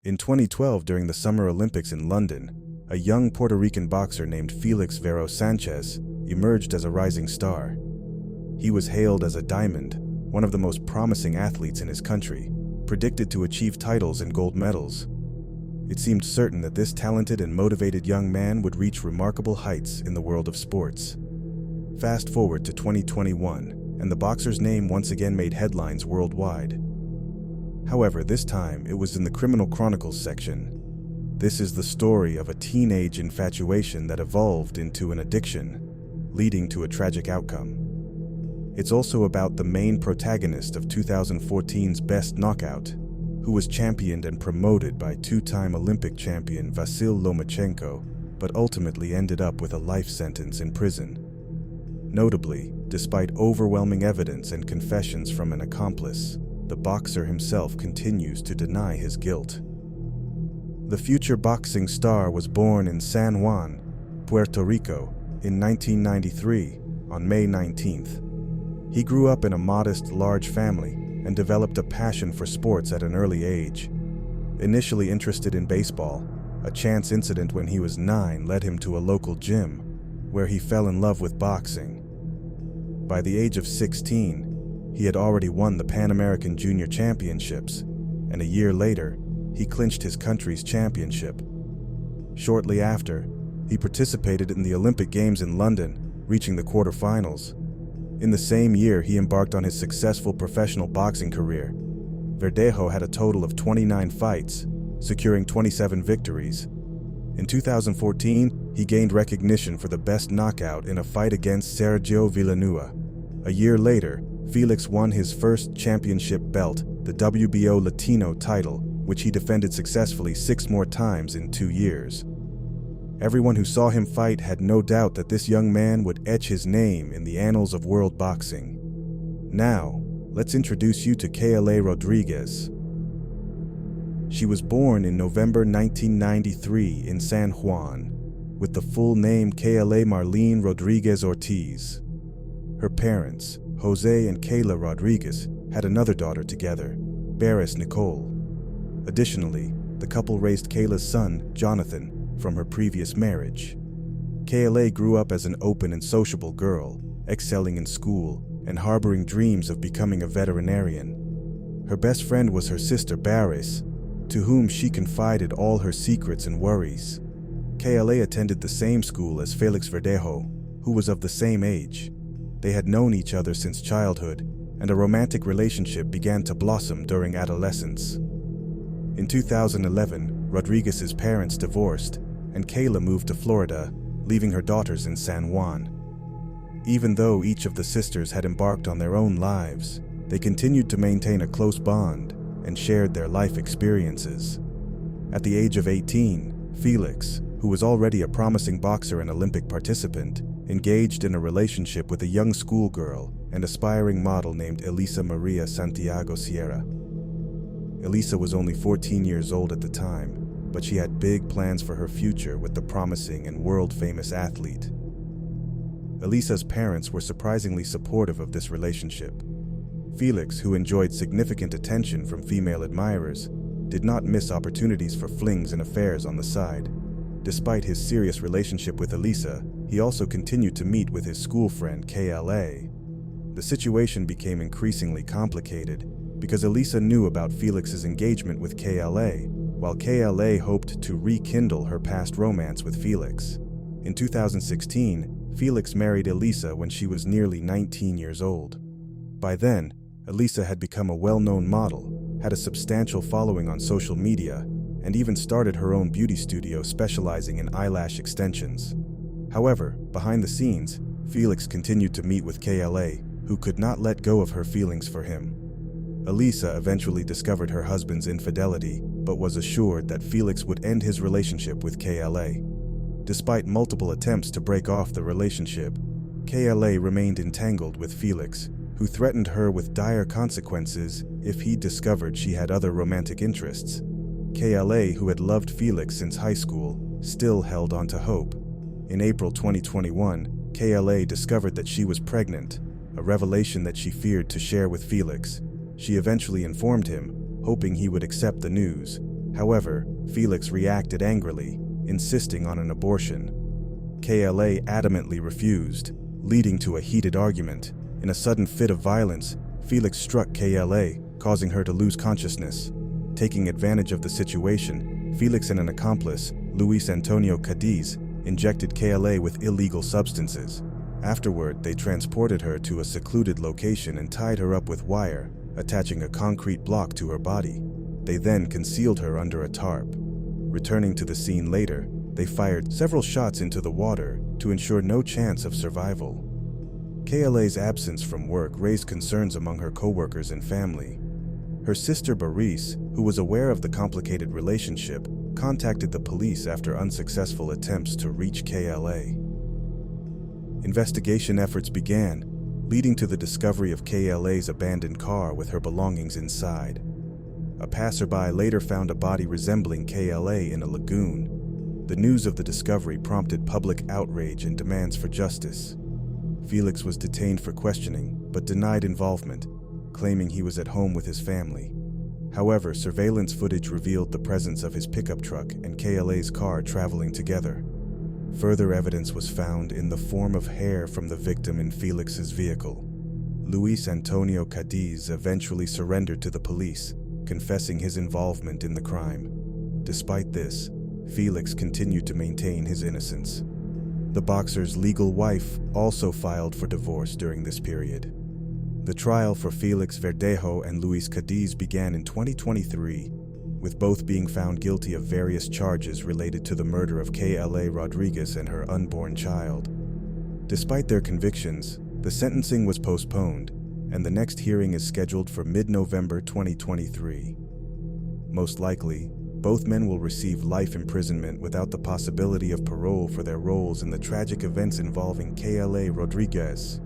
In 2012, during the Summer Olympics in London, a young Puerto Rican boxer named Felix Verdejo Sanchez emerged as a rising star. He was hailed as a diamond, one of the most promising athletes in his country, predicted to achieve titles and gold medals. It seemed certain that this talented and motivated young man would reach remarkable heights in the world of sports. Fast forward to 2021, and the boxer's name once again made headlines worldwide. However, this time it was in the Criminal Chronicles section. This is the story of a teenage infatuation that evolved into an addiction, leading to a tragic outcome. It's also about the main protagonist of 2014's Best Knockout, who was championed and promoted by two-time Olympic champion Vasyl Lomachenko, but ultimately ended up with a life sentence in prison. Notably, despite overwhelming evidence and confessions from an accomplice, the boxer himself continues to deny his guilt. The future boxing star was born in San Juan, Puerto Rico, in 1993, on May 19th. He grew up in a modest, large family and developed a passion for sports at an early age. Initially interested in baseball, a chance incident when he was 9 led him to a local gym, where he fell in love with boxing. By the age of 16, he had already won the Pan American Junior Championships, and a year later, he clinched his country's championship. Shortly after, he participated in the Olympic Games in London, reaching the quarterfinals. In the same year, he embarked on his successful professional boxing career. Verdejo had a total of 29 fights, securing 27 victories. In 2014, he gained recognition for the Best Knockout in a fight against Sergio Villanueva. A year later, Felix won his first championship belt, the WBO Latino title, which he defended successfully 6 more times in 2 years. Everyone who saw him fight had no doubt that this young man would etch his name in the annals of world boxing. Now, let's introduce you to Kayla Rodriguez. She was born in November 1993 in San Juan, with the full name Kayla Marlene Rodriguez Ortiz. Her parents, Jose and Kayla Rodriguez, had another daughter together, Baris Nicole. Additionally, the couple raised Kayla's son, Jonathan, from her previous marriage. Kayla grew up as an open and sociable girl, excelling in school and harboring dreams of becoming a veterinarian. Her best friend was her sister Baris, to whom she confided all her secrets and worries. Kayla attended the same school as Felix Verdejo, who was of the same age. They had known each other since childhood, and a romantic relationship began to blossom during adolescence. In 2011, Rodriguez's parents divorced, and Kayla moved to Florida, leaving her daughters in San Juan. Even though each of the sisters had embarked on their own lives, they continued to maintain a close bond and shared their life experiences. At the age of 18, Felix, who was already a promising boxer and Olympic participant, engaged in a relationship with a young schoolgirl and aspiring model named Elisa Maria Santiago Sierra. Elisa was only 14 years old at the time, but she had big plans for her future with the promising and world-famous athlete. Elisa's parents were surprisingly supportive of this relationship. Felix, who enjoyed significant attention from female admirers, did not miss opportunities for flings and affairs on the side. Despite his serious relationship with Elisa, he also continued to meet with his school friend Kayla. The situation became increasingly complicated because Elisa knew about Felix's engagement with Kayla, while Kayla hoped to rekindle her past romance with Felix. In 2016, Felix married Elisa when she was nearly 19 years old. By then, Elisa had become a well-known model, had a substantial following on social media, and even started her own beauty studio specializing in eyelash extensions. However, behind the scenes, Felix continued to meet with Kayla, who could not let go of her feelings for him. Elisa eventually discovered her husband's infidelity, but was assured that Felix would end his relationship with Kayla. Despite multiple attempts to break off the relationship, Kayla remained entangled with Felix, who threatened her with dire consequences if he discovered she had other romantic interests. Kayla, who had loved Felix since high school, still held on to hope. In April 2021, Kayla discovered that she was pregnant, a revelation that she feared to share with Felix. She eventually informed him, hoping he would accept the news. However, Felix reacted angrily, insisting on an abortion. KLA adamantly refused, leading to a heated argument. In a sudden fit of violence, Felix struck KLA, causing her to lose consciousness. Taking advantage of the situation, Felix and an accomplice, Luis Antonio Cadiz, injected KLA with illegal substances. Afterward, they transported her to a secluded location and tied her up with wire, attaching a concrete block to her body. They then concealed her under a tarp. Returning to the scene later, they fired several shots into the water to ensure no chance of survival. KLA's absence from work raised concerns among her co-workers and family. Her sister Baris, who was aware of the complicated relationship, contacted the police after unsuccessful attempts to reach KLA. Investigation efforts began, leading to the discovery of KLA's abandoned car with her belongings inside. A passerby later found a body resembling KLA in a lagoon. The news of the discovery prompted public outrage and demands for justice. Felix was detained for questioning, but denied involvement, claiming he was at home with his family. However, surveillance footage revealed the presence of his pickup truck and KLA's car traveling together. Further evidence was found in the form of hair from the victim in Felix's vehicle. Luis Antonio Cadiz eventually surrendered to the police, confessing his involvement in the crime. Despite this, Felix continued to maintain his innocence. The boxer's legal wife also filed for divorce during this period. The trial for Felix Verdejo and Luis Cadiz began in 2023, with both being found guilty of various charges related to the murder of KLA Rodriguez and her unborn child. Despite their convictions, the sentencing was postponed, and the next hearing is scheduled for mid-November 2023. Most likely, both men will receive life imprisonment without the possibility of parole for their roles in the tragic events involving KLA Rodriguez.